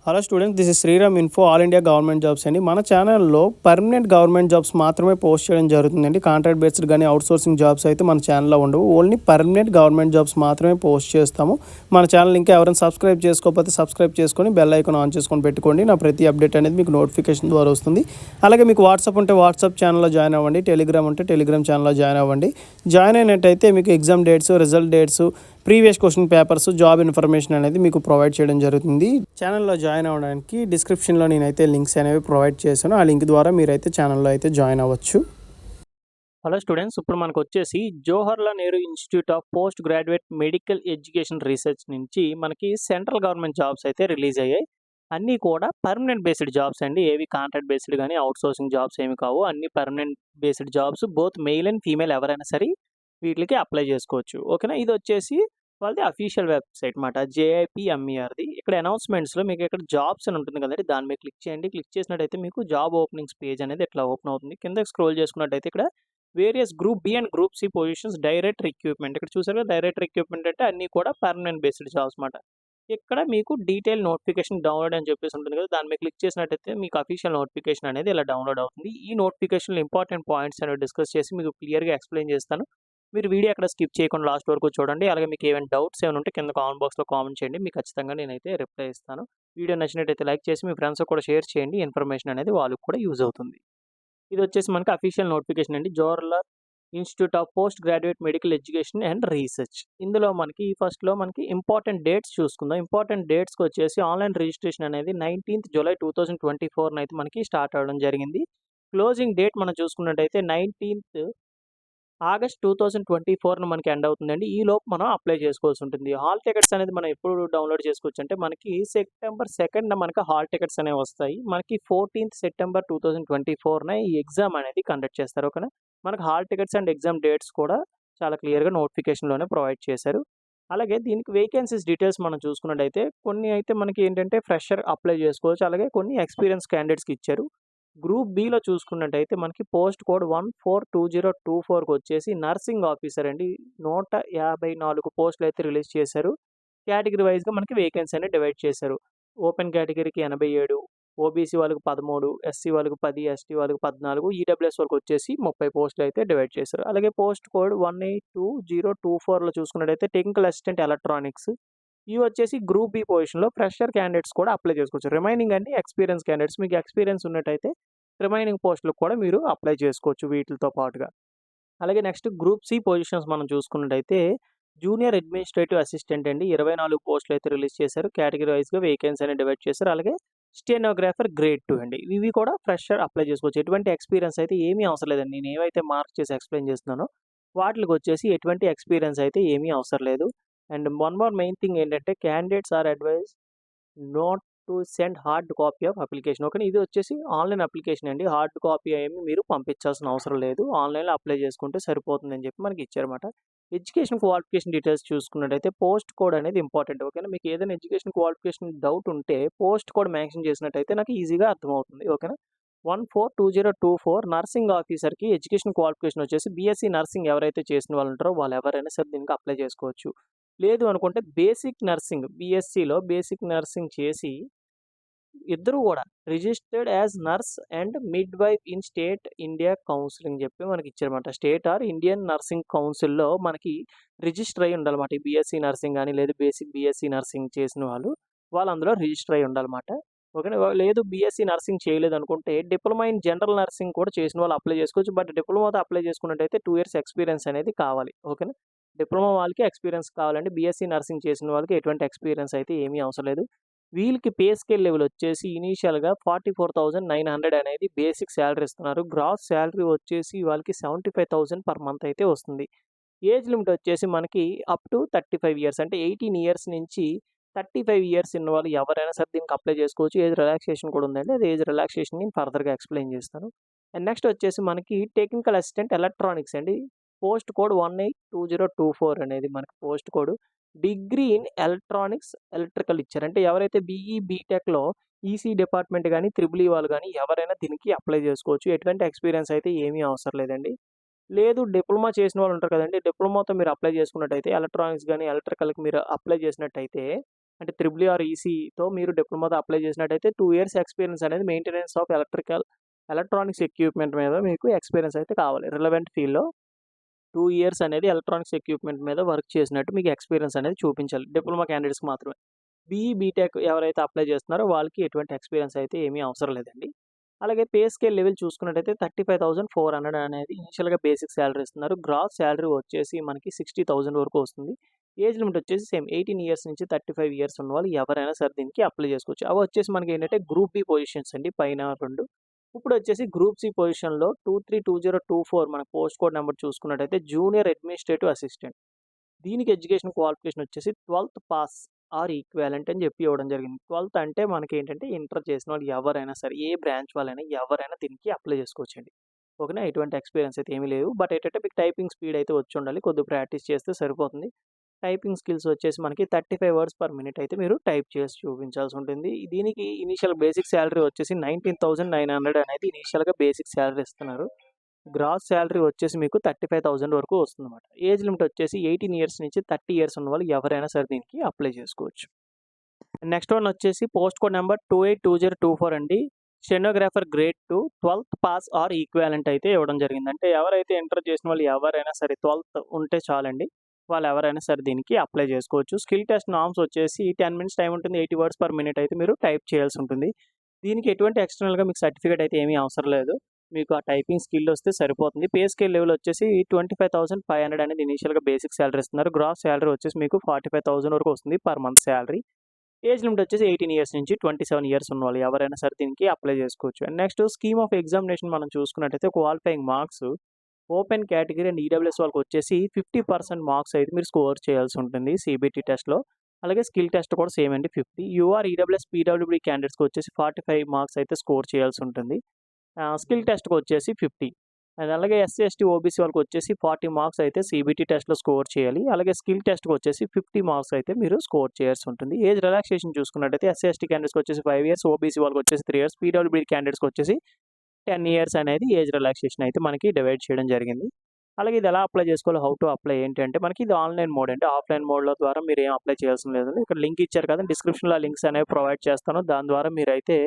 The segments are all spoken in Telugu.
Hello students, this is Sriram info all India government jobs అండి. మన ఛానల్లో పర్మనెంట్ గవర్నమెంట్ జాబ్స్ మాత్రమే పోస్ట్ చేయడం జరుగుతుందండి. కాంట్రాక్ట్ బేస్డ్ కానీ అవుట్సోర్సింగ్ జాబ్స్ అయితే మన ఛానల్లో ఉండవు. ఓన్లీ పర్మనెంట్ గవర్నమెంట్ జాబ్స్ మాత్రమే పోస్ట్ చేస్తాము. మన ఛానల్ ఇంకా ఎవరైనా సబ్స్క్రైబ్ చేసుకోకపోతే సబ్స్క్రైబ్ చేసుకొని బెల్ ఐకాన్ ఆన్ చేసుకొని పెట్టుకోండి. నా ప్రతి అప్డేట్ అనేది మీకు నోటిఫికేషన్ ద్వారా వస్తుంది. అలాగే మీకు వాట్సాప్ ఉంటే వాట్సాప్ ఛానల్లో జాయిన్ అవ్వండి. టెలిగ్రామ్ ఉంటే టెలిగ్రామ్ ఛానల్లో జాయిన్ అవ్వండి. జాయిన్ అయినట్టయితే మీకు exam dates, result dates, previous question papers, job information అనేది మీకు ప్రొవైడ్ చేయడం జరుగుతుంది. ఛానల్లో జాయిన్ అవ్వడానికి డిస్క్రిప్షన్లో నేనైతే లింక్స్ అనేవి ప్రొవైడ్ చేశాను. ఆ లింక్ ద్వారా మీరైతే ఛానల్లో అయితే జాయిన్ అవ్వచ్చు. హలో స్టూడెంట్స్, ఇప్పుడు మనకు వచ్చేసి Jawaharlal Nehru institute of post graduate medical education research నుంచి మనకి సెంట్రల్ గవర్నమెంట్ జాబ్స్ అయితే రిలీజ్ అయ్యాయి. అన్నీ కూడా పర్మనెంట్ బేస్డ్ జాబ్స్ అండి. ఏవి కాంట్రాక్ట్ బేస్డ్ కానీ అవుట్సోర్సింగ్ జాబ్స్ ఏమి కావు. అన్ని permanent based jobs. Both male and female ఎవరైనా సరే వీటికి అప్లై చేసుకోవచ్చు. ఓకేనా. ఇది వచ్చేసి వాళ్ళది అఫీషియల్ వెబ్సైట్ మాట, JIPMERది. ఇక్కడ అనౌన్స్మెంట్స్లో మీకు ఇక్కడ జాబ్స్ అని ఉంటుంది కదండి, దాని మీద క్లిక్ చేయండి. క్లిక్ చేసినట్టయితే మీకు జాబ్ ఓపెనింగ్స్ పేజ్ అనేది ఇట్లా ఓపెన్ అవుతుంది. కింద స్క్రోల్ చేసుకున్నట్టయితే ఇక్కడ various group B and group C positions direct recruitment. ఇక్కడ చూసారు కదా, డైరెక్ట్ రిక్రూట్మెంట్ అంటే అన్నీ కూడా పర్మనెంట్ బేస్డ్ జాబ్స్ మాట. ఇక్కడ మీకు డీటెయిల్ నోటిఫికేషన్ డౌన్లోడ్ అని చెప్పేసి ఉంటుంది కదా, దాని మీద క్లిక్ చేసినట్టయితే మీకు అఫీషియల్ నోటిఫికేషన్ అనేది ఇలా డౌన్లోడ్ అవుతుంది. ఈ నోటిఫికేషన్లో ఇంపార్టెంట్ పాయింట్స్ అనేవి డిస్కస్ చేసి మీకు క్లియర్గా ఎక్స్ప్లెయిన్ చేస్తాను. మీరు వీడియో అక్కడ స్కిప్ చేయకుండా లాస్ట్ వరకు చూడండి. అలాగే మీకు ఏమైనా డౌట్స్ ఏమైనా ఉంటే కింద కామెంట్ బాక్స్లో కామెంట్ చేయండి. మీకు ఖచ్చితంగా నేనైతే రిప్లై ఇస్తాను. వీడియో నచ్చినట్టయితే లైక్ చేసి మీ ఫ్రెండ్స్ కూడా షేర్ చేయండి. ఇన్ఫర్మేషన్ అనేది వాళ్ళకి కూడా యూజ్ అవుతుంది. ఇది వచ్చేసి మనకి అఫీషియల్ నోటిఫికేషన్ అండి, Jawaharlal institute of post graduate medical education and research. ఇందులో మనకి ఫస్ట్లో మనకి ఇంపార్టెంట్ డేట్స్ చూసుకుందాం. ఇంపార్టెంట్ డేట్స్కి వచ్చేసి ఆన్లైన్ రిజిస్ట్రేషన్ అనేది 19th July 2024 అయితే మనకి స్టార్ట్ అవ్వడం జరిగింది. క్లోజింగ్ డేట్ మనం చూసుకున్నట్టయితే 19th August 2024 మనకి ఎండ్ అవుతుందండి. ఈ లోపు మనం అప్లై చేసుకోవాల్సి ఉంటుంది. హాల్ టికెట్స్ అనేది మనం ఎప్పుడు డౌన్లోడ్ చేసుకోవచ్చు అంటే మనకి September 2nd మనకి హాల్ టికెట్స్ అనేవి వస్తాయి. మనకి 14th September 2024 ఈ ఎగ్జామ్ అనేది కండక్ట్ చేస్తారు. ఓకేనా. మనకి hall tickets and exam dates కూడా చాలా క్లియర్గా నోటిఫికేషన్లోనే ప్రొవైడ్ చేశారు. అలాగే దీనికి వేకెన్సీస్ డీటెయిల్స్ మనం చూసుకున్నట్టయితే కొన్ని అయితే మనకి ఏంటంటే ఫ్రెషర్ అప్లై చేసుకోవచ్చు. అలాగే కొన్ని ఎక్స్పీరియన్స్ క్యాండిడేట్స్కి ఇచ్చారు. గ్రూప్ బిలో చూసుకున్నట్టయితే మనకి పోస్ట్ కోడ్ 142024కి వచ్చేసి నర్సింగ్ ఆఫీసర్ అండి. 154 పోస్టులు అయితే రిలీజ్ చేశారు. కేటగిరీ వైజ్గా మనకి వేకెన్సీ అనేది డివైడ్ చేశారు. ఓపెన్ కేటగిరీకి 87, ఓబీసీ వాళ్ళకి 13, ఎస్సీ వాళ్ళకి 10, ఎస్టీ వాళ్ళకి 14, ఈడబ్ల్యూఎస్ వాళ్ళకి వచ్చేసి 30 పోస్టులు అయితే డివైడ్ చేశారు. అలాగే పోస్ట్ కోడ్ 182024లో చూసుకున్నట్టయితే టెక్నికల్ అసిస్టెంట్ ఎలక్ట్రానిక్స్. ఇవి వచ్చేసి గ్రూప్ బి పొజిషన్లో ఫ్రెషర్ క్యాండిడేట్స్ కూడా అప్లై చేసుకోవచ్చు. రిమైనింగ్ అన్ని ఎక్స్పీరియన్స్ క్యాండిడేట్స్. మీకు ఎక్స్పీరియన్స్ ఉన్నట్టయితే రిమైనింగ్ పోస్టులకు కూడా మీరు అప్లై చేసుకోవచ్చు వీటితో పాటుగా. అలాగే నెక్స్ట్ గ్రూప్ సి పొజిషన్స్ మనం చూసుకున్నట్టయితే జూనియర్ అడ్మినిస్ట్రేటివ్ అసిస్టెంట్ అండి. 24 పోస్టులు అయితే రిలీజ్ చేశారు. కేటగిరీ వైజ్గా వేకెన్సీ అనేది డివైడ్ చేశారు. అలాగే స్టెనోగ్రాఫర్ గ్రేడ్ 2 అండి. ఇవి కూడా ఫ్రెషర్ అప్లై చేసుకోవచ్చు. ఎటువంటి ఎక్స్పీరియన్స్ అయితే ఏమీ అవసరం లేదండి. నేను ఏవైతే మార్క్ చేసి ఎక్స్ప్లెయిన్ చేస్తున్నానో వాటికి వచ్చేసి ఎటువంటి ఎక్స్పీరియన్స్ అయితే ఏమీ అవసరం లేదు. And one more main thing ఏంటంటే candidates are advised not to send hard copy of application. Okay. ఇది వచ్చేసి ఆన్లైన్ అప్లికేషన్ అండి. హార్డ్ కాపీ ఏమి మీరు పంపించాల్సిన అవసరం లేదు. ఆన్లైన్లో అప్లై చేసుకుంటే సరిపోతుందని చెప్పి మనకి ఇచ్చారన్నమాట. ఎడ్యుకేషన్ క్వాలిఫికేషన్ డీటెయిల్స్ చూసుకున్నట్టయితే పోస్ట్ కోడ్ అనేది ఇంపార్టెంట్. ఓకేనా. మీకు ఏదైనా ఎడ్యుకేషన్ క్వాలిఫికేషన్ డౌట్ ఉంటే పోస్ట్ కోడ్ మెన్షన్ చేసినట్టయితే నాకు ఈజీగా అర్థమవుతుంది. ఓకేనా. 142024 నర్సింగ్ ఆఫీసర్కి ఎడ్యుకేషన్ క్వాలిఫికేషన్ వచ్చేసి బీఎస్సీ నర్సింగ్ ఎవరైతే చేసిన వాళ్ళు ఉంటారో వాళ్ళు ఎవరైనా సరే దీనికి అప్లై చేసుకోవచ్చు. లేదు అనుకుంటే బేసిక్ నర్సింగ్, బీఎస్సీలో బేసిక్ నర్సింగ్ చేసి ఇద్దరు కూడా registered as nurse and mid wife in state India counselling చెప్పి మనకి ఇచ్చారన్నమాట. స్టేట్ ఆర్ ఇండియన్ నర్సింగ్ కౌన్సిల్లో మనకి రిజిస్టర్ అయ్యి ఉండాలన్నమాట. ఈ బీఎస్సీ నర్సింగ్ కానీ లేదు బేసిక్ బీఎస్సీ నర్సింగ్ చేసిన వాళ్ళు అందులో రిజిస్టర్ అయ్యి ఉండాలన్నమాట. ఓకేనా. లేదు బీఎస్సీ నర్సింగ్ చేయలేదు అనుకుంటే డిప్లొమా ఇన్ జనరల్ నర్సింగ్ కూడా చేసిన వాళ్ళు అప్లై చేసుకోవచ్చు. బట్ డిప్లొమాతో అప్లై చేసుకున్నట్టయితే 2 years ఎక్స్పీరియన్స్ అనేది కావాలి. ఓకేనా. డిప్లొమా వాళ్ళకి ఎక్స్పీరియన్స్ కావాలండి. బీఎస్సీ నర్సింగ్ చేసిన వాళ్ళకి ఎటువంటి ఎక్స్పీరియన్స్ అయితే ఏమీ అవసరం లేదు. వీళ్ళకి పే స్కేల్ లెవెల్ వచ్చేసి ఇనీషియల్గా 44,900 అనేది బేసిక్ శాలరీ ఇస్తున్నారు. గ్రాస్ శాలరీ వచ్చేసి వాళ్ళకి 75,000 పర్ మంత్ అయితే వస్తుంది. ఏజ్ లిమిట్ వచ్చేసి మనకి అప్ టు 35 years అంటే 18 years నుంచి 35 years ఉన్న వాళ్ళు ఎవరైనా సరే దీనికి అప్లై చేసుకోవచ్చు. ఏజ్ రిలాక్సేషన్ కూడా ఉందండి. అది ఏజ్ రిలాక్సేషన్ నేను ఫర్దర్గా ఎక్స్ప్లెయిన్ చేస్తాను. అండ్ నెక్స్ట్ వచ్చేసి మనకి టెక్నికల్ అసిస్టెంట్ ఎలక్ట్రానిక్స్ అండి. పోస్ట్ కోడ్ 182024 అనేది మనకి post code. Degree in electronics electrical ఇచ్చారు. అంటే ఎవరైతే బీఈ బీటెక్లో ఈసీ డిపార్ట్మెంట్ కానీ త్రిబుల్ ఈ వాళ్ళు కానీ ఎవరైనా దీనికి అప్లై చేసుకోవచ్చు. ఎటువంటి ఎక్స్పీరియన్స్ అయితే ఏమీ అవసరం లేదండి. లేదు డిప్లొమా చేసిన వాళ్ళు ఉంటారు కదండి, డిప్లొమాతో మీరు అప్లై చేసుకున్నట్టయితే ఎలక్ట్రానిక్స్ కానీ ఎలక్ట్రికల్కి మీరు అప్లై చేసినట్టయితే అంటే త్రిబుల్ ఆర్ ఈసీతో మీరు డిప్లొమాతో అప్లై చేసినట్టయితే 2 ఇయర్స్ ఎక్స్‌పీరియన్స్ అనేది మెయింటెనెన్స్ ఆఫ్ ఎలక్ట్రానిక్స్ ఎక్విప్‌మెంట్ మీద మీకు ఎక్స్‌పీరియన్స్ అయితే కావాలి. రిలవెంట్ ఫీల్డ్‌లో 2 ఇయర్స్ అనేది ఎలక్ట్రానిక్స్ ఎక్విప్‌మెంట్ మీద వర్క్ చేసినట్టు మీకు ఎక్స్‌పీరియన్స్ అనేది చూపించాలి. డిప్లొమా క్యాండిడేట్స్‌కి మాత్రమే. బీఈ, బీటెక్ ఎవరైతే అప్లై చేస్తున్నారో వాళ్ళకి ఎటువంటి ఎక్స్‌పీరియన్స్ అయితే ఏమీ అవసరం లేదండి. అలాగే పే స్కేల్ లెవెల్ చూసుకున్నట్టయితే 35,400 అనేది ఇనిషియల్‌గా బేసిక్ సాలరీ ఇస్తున్నారు. గ్రాస్ సాలరీ వచ్చేసి మనకి 60,000 వరకు వస్తుంది. ఏజ్ లిమిట్ వచ్చేసి సేమ్ 18 ఇయర్స్ నుంచి 35 ఇయర్స్ ఉన్నవాళ్ళు ఎవరైనా సరే దీనికి అప్లై చేసుకోవచ్చు. అవి వచ్చేసి మనకి ఏంటంటే గ్రూప్ బి పొజిషన్స్ అండి పైన 2. ఇప్పుడు వచ్చేసి గ్రూప్ సి పొజిషన్‌లో 232024 మన పోస్ట్ కోడ్ నంబర్ చూసుకున్నట్టయితే జూనియర్ అడ్మినిస్ట్రేటివ్ అసిస్టెంట్. దీనికి ఎడ్యుకేషన్ క్వాలిఫికేషన్ వచ్చేసి 12థ్ పాస్ ఆర్ ఈక్వాలెంట్ అని చెప్పి ఇవ్వడం జరిగింది. 12థ్ అంటే మనకేంటంటే ఇంటర్ చేసిన వాళ్ళు ఎవరైనా సరే, ఏ బ్రాంచ్ వాళ్ళైనా ఎవరైనా దీనికి అప్లై చేసుకోవచ్చండి. ఓకేనా? ఎటువంటి ఎక్స్‌పీరియన్స్ అయితే ఏమీ లేదు. బట్ ఏంటంటే మీకు టైపింగ్ స్పీడ్ అయితే వచ్చుండాలి. కొద్దిగా ప్రాక్టీస్ చేస్తే సరిపోతుంది. టైపింగ్ స్కిల్స్ వచ్చేసి మనకి 35 వర్డ్స్ పర్ మినిట్ అయితే మీరు టైప్ చేసి చూపించాల్సి ఉంటుంది. దీనికి ఇనీషియల్ బేసిక్ సాలరీ వచ్చేసి 19,900 అనేది ఇనీషియల్‌గా బేసిక్ సాలరీ ఇస్తున్నారు. గ్రాస్ సాలరీ వచ్చేసి మీకు 35,000 వరకు వస్తుందన్నమాట. ఏజ్ లిమిట్ వచ్చేసి 18 ఇయర్స్ నుంచి 30 ఇయర్స్ ఉన్నవాళ్ళు ఎవరైనా సరే దీనికి అప్లై చేసుకోవచ్చు. నెక్స్ట్ వన్ వచ్చేసి పోస్ట్ కోడ్ నంబర్ 282024 అండి. స్టెనోగ్రాఫర్ గ్రేడ్ 2 12థ్ పాస్ ఆర్ ఈక్వాలెంట్ అయితే ఇవ్వడం జరిగింది. అంటే ఎవరైతే ఇంటర్ చేసిన వాళ్ళు ఎవరైనా సరే 12థ్ ఉంటే చాలండి. వాళ్ళు ఎవరైనా సరే దీనికి అప్లై చేసుకోవచ్చు. స్కిల్ టెస్ట్ నార్మ్స్ వచ్చేసి 10 మినిట్స్ టైమ్ ఉంటుంది. 80 వర్డ్స్ పర్ మినిట్ అయితే మీరు టైప్ చేయాల్సి ఉంటుంది. దీనికి ఎటువంటి ఎక్స్టర్నల్‌గా మీకు సర్టిఫికేట్ అయితే ఏమీ అవసరం లేదు. మీకు ఆ టైపింగ్ స్కిల్ వస్తే సరిపోతుంది. పే స్కేల్ లెవెల్ వచ్చేసి 25,500 అనేది ఇనీషియల్‌గా బేసిక్ సాలరీ ఇస్తున్నారు. గ్రాస్ సాలరీ వచ్చేసి మీకు 45,000 వరకు వస్తుంది per month salary. Age limit వచ్చేసి 18 ఇయర్స్ నుంచి 27 ఇయర్స్ ఉన్నవాళ్ళు ఎవరైనా సరే దీనికి అప్లై చేసుకోవచ్చు. And next scheme of examination మనం చూసుకున్నట్టయితే qualifying marks open category and EWS వాళ్ళకి వచ్చేసి 50% మార్క్స్ అయితే మీరు స్కోర్ చేయాల్సి ఉంటుంది సీబీటీ టెస్ట్‌లో. అలాగే స్కిల్ టెస్ట్ కూడా సేమ్ అండి 50. యూఆర్, ఈడబ్ల్యూఎస్, పీడబ్ల్యూడీ క్యాండిడేట్స్‌కి వచ్చేసి 45 మార్క్స్ అయితే స్కోర్ చేయాల్సి ఉంటుంది. స్కిల్ టెస్ట్‌కి వచ్చేసి 50. అండ్ అలాగే ఎస్సీ, ఎస్టీ, ఓబీసీ వాళ్ళకి వచ్చేసి 40 మార్క్స్ అయితే సీబీటీ టెస్ట్‌లో స్కోర్ చేయాలి. అలాగే స్కిల్ టెస్ట్‌కి వచ్చేసి 50 మార్క్స్ అయితే మీరు స్కోర్ చేయాల్సి ఉంటుంది. ఏజ్ రిలాక్సేషన్ చూసుకున్నట్టయితే ఎస్సీ, ఎస్టీ క్యాండిడేట్స్‌కి వచ్చేసి 5 ఇయర్స్, ఓబీసీ వాళ్ళకి వచ్చేసి 3 ఇయర్స్, పీడబ్ల్యూడీ క్యాండిడేట్స్‌కి వచ్చేసి 10 ఇయర్స్ అనేది ఏజ్ రిలాక్సేషన్ అయితే మనకి డివైడ్ చేయడం జరిగింది. అలాగే ఇది ఎలా అప్లై చేసుకోవాలో, హౌ టు అప్లై ఏంటి అంటే మనకి ఇది ఆన్‌లైన్ మోడ్ అండి. ఆఫ్‌లైన్ మోడ్‌లో ద్వారా మీరు ఏం అప్లై చేయాల్సిన లేదండి. ఇక్కడ లింక్ ఇచ్చారు కదా! డిస్క్రిప్షన్‌లో ఆ లింక్స్ అనేవి ప్రొవైడ్ చేస్తాను. దాని ద్వారా మీరైతే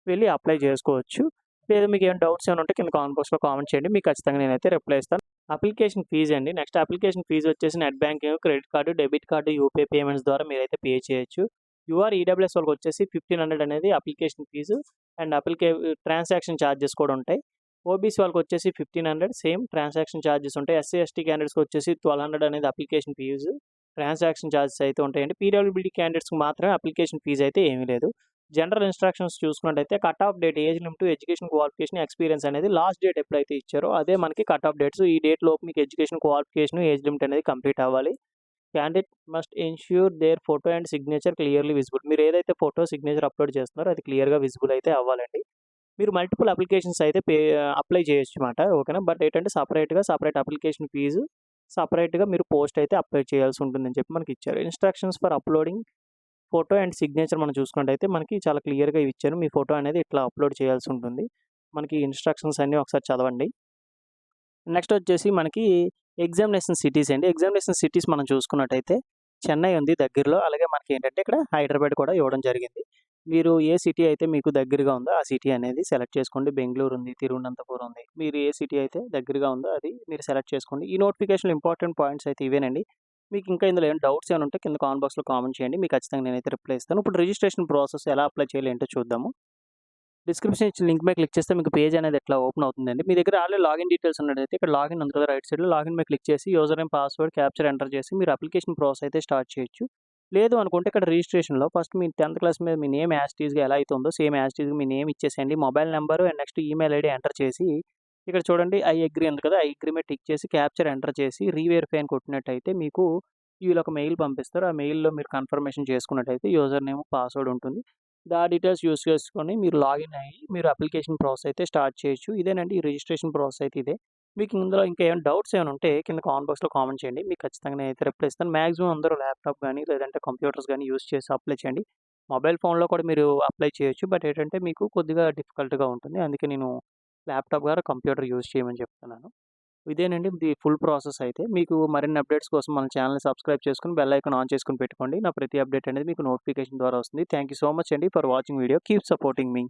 వెళ్లి అప్లై చేసుకోవచ్చు. లేదా మీకు ఏమైనా డౌట్స్ ఏమైనా ఉంటే కింద కామెంట్ బాక్స్‌లో కామెంట్ చేయండి. మీకు ఖచ్చితంగా నేనైతే రిప్లై ఇస్తాను. అప్లికేషన్ ఫీజ్ అండి. నెక్స్ట్ అప్లికేషన్ ఫీజ్ వచ్చేసి net banking, credit card, debit card, UPI payments ద్వారా మీరైతే పే చేయొచ్చు. యూఆర్, ఈడబ్ల్యూఎస్ వాళ్ళకి వచ్చేసి 1500 అనేది application fee and transaction charges కూడా ఉంటాయి. ఓబీసీ వాళ్ళకి వచ్చేసి 1500 సేమ్ ట్రాన్సాక్షన్ చార్జెస్ ఉంటాయి. ఎస్సీ, ఎస్టీ క్యాండిడేట్స్‌కి వచ్చేసి 1200 అనేది అప్లికేషన్ ఫీజు, ట్రాన్సాక్షన్ చార్జెస్ అయితే ఉంటాయండి. పీడబ్ల్యూడీ క్యాండిడేట్స్‌కి మాత్రమే అప్లికేషన్ ఫీజ్ అయితే ఏమీ లేదు. జనరల్ ఇన్‌స్ట్రక్షన్స్ చూసుకున్నట్టయితే cut off date, age limit, education qualification, experience అనేది లాస్ట్ డేట్ ఎప్పుడైతే ఇచ్చారో అదే మనకి కట్ ఆఫ్ డేట్స్. ఈ డేట్ లోపు మీకు ఎడ్యుకేషన్ క్వాలిఫికేషన్, ఏజ్ లిమిట్ అనేది కంప్లీట్ అవ్వాలి. Candidate must ensure their photo and signature clearly visible. మీరు ఏదైతే ఫోటో, సిగ్నేచర్ అప్‌లోడ్ చేస్తున్నారో అది క్లియర్‌గా విజిబుల్ అయితే అవ్వాలండి. మీరు మల్టిపుల్ అప్లికేషన్స్ అయితే అప్లై చేయొచ్చన్నమాట. ఓకేనా? బట్ ఏంటంటే సెపరేట్ అప్లికేషన్ ఫీజు, సెపరేట్‌గా మీరు పోస్ట్ అయితే అప్లై చేయాల్సి ఉంటుందని చెప్పి మనకిచ్చారు. Instructions for uploading photo and signature మనం చూసుకున్నట్టయితే మనకి చాలా క్లియర్‌గా ఇచ్చారు. మీ ఫోటో అనేది ఇట్లా అప్‌లోడ్ చేయాల్సి ఉంటుంది. మనకి ఇన్‌స్ట్రక్షన్స్ అన్నీ ఒకసారి చదవండి. నెక్స్ట్ వచ్చేసి మనకి ఎగ్జామినేషన్ సిటీస్ అండి. ఎగ్జామినేషన్ సిటీస్ మనం చూసుకున్నట్టయితే చెన్నై ఉంది దగ్గరలో. అలాగే మనకేంటంటే ఇక్కడ హైదరాబాద్ కూడా ఇవ్వడం జరిగింది. మీరు ఏ సిటీ అయితే మీకు దగ్గరగా ఉందో ఆ సిటీ అనేది సెలెక్ట్ చేసుకోండి. బెంగుళూరు ఉంది, తిరువనంతపురం ఉంది. మీరు ఏ సిటీ అయితే దగ్గరగా ఉందో అది మీరు సెలెక్ట్ చేసుకోండి. ఈ నోటిఫికేషన్‌లో ఇంపార్టెంట్ పాయింట్స్ అయితే ఇవేనండి. మీకు ఇంకా ఇందులో ఏమైనా డౌట్స్ ఏమైనా ఉంటే కింద కామెంట్ బాక్స్‌లో కామెంట్ చేయండి. మీకు ఖచ్చితంగా నేనైతే రిప్లై ఇస్తాను. ఇప్పుడు రిజిస్ట్రేషన్ ప్రాసెస్ ఎలా అప్లై చేయాలి ఏంటో చూద్దాము. డిస్క్రిప్షన్ ఇచ్చిన లింక్ మీద క్లిక్ చేస్తే మీకు పేజ్ అనేది ఎట్లా ఓపెన్ అవుతుందండి. మీ దగ్గర ఆల్రెడీ లాగిన్ డీటెయిల్స్ ఉన్నట్టయితే ఇక్కడ లాగిన్ ఉంది కదా! రైట్ సైడ్‌లో లాగిన్ మీద క్లిక్ చేసి user name, password, capture enter చేసి మీరు అప్లికేషన్ ప్రాసెస్ అయితే స్టార్ట్ చేయొచ్చు. లేదు అనుకుంటే ఇక్కడ రిజిస్ట్రేషన్‌లో ఫస్ట్ మీ 10థ్ క్లాస్ మీద మీ నేమ్ యాజ్ ఇట్ ఈస్‌గా ఎలా అయితే ఉందో సేమ్ యాజ్ ఇట్ ఈస్‌గా మీ నేమ్ ఇచ్చేసేయండి. Mobile number and next email ID enter చేసి ఇక్కడ చూడండి ఐ అగ్రీ ఉంది కదా! ఐ అగ్రీ మీద టిక్ చేసి క్యాప్చర్ ఎంటర్ చేసి రీవెరిఫై అని కొట్టినట్టయితే మీకు వీళ్ళొక మెయిల్ పంపిస్తారు. ఆ మెయిల్‌లో మీరు కన్ఫర్మేషన్ చేసుకున్నట్టయితే యూజర్ నేమ్, పాస్వర్డ్ ఉంటుంది. డీటెయిల్స్ యూజ్ చేసుకొని మీరు లాగిన్ అయ్యి మీరు అప్లికేషన్ ప్రాసెస్ అయితే స్టార్ట్ చేయొచ్చు. ఇదేనండి ఈ రిజిస్ట్రేషన్ ప్రాసెస్ అయితే ఇదే. మీకు ఇందులో ఇంకా ఏమైనా డౌట్స్ ఏమైనా ఉంటే కింద కామెంట్ బాక్స్‌లో కామెంట్ చేయండి. మీకు ఖచ్చితంగా నేనైతే రిప్లై ఇస్తాను. మాక్సిమం అందరూ ల్యాప్‌టాప్ గానీ, లేదంటే కంప్యూటర్స్ గానీ యూజ్ చేసి అప్లై చేయండి. మొబైల్ ఫోన్‌లో కూడా మీరు అప్లై చేయొచ్చు. బట్ ఏంటంటే మీకు కొద్దిగా డిఫికల్ట్‌గా ఉంటుంది. అందుకే నేను ల్యాప్‌టాప్ కంప్యూటర్ యూజ్ చేయమని చెప్తున్నాను. ఇదేనండి ఇది ఫుల్ ప్రాసెస్ అయితే. మీకు మరిన్ని అప్డేట్స్ కోసం మన ఛానెల్‌ని సబ్స్క్రైబ్ చేసుకొని బెల్ ఐకాన్ ఆన్ చేసుకొని పెట్టుకోండి. నా ప్రతి అప్డేట్ అనేది మీకు నోటిఫికేషన్ ద్వారా వస్తుంది. థాంక్ యూ సో మచ్ అండి for watching video. Keep supporting me.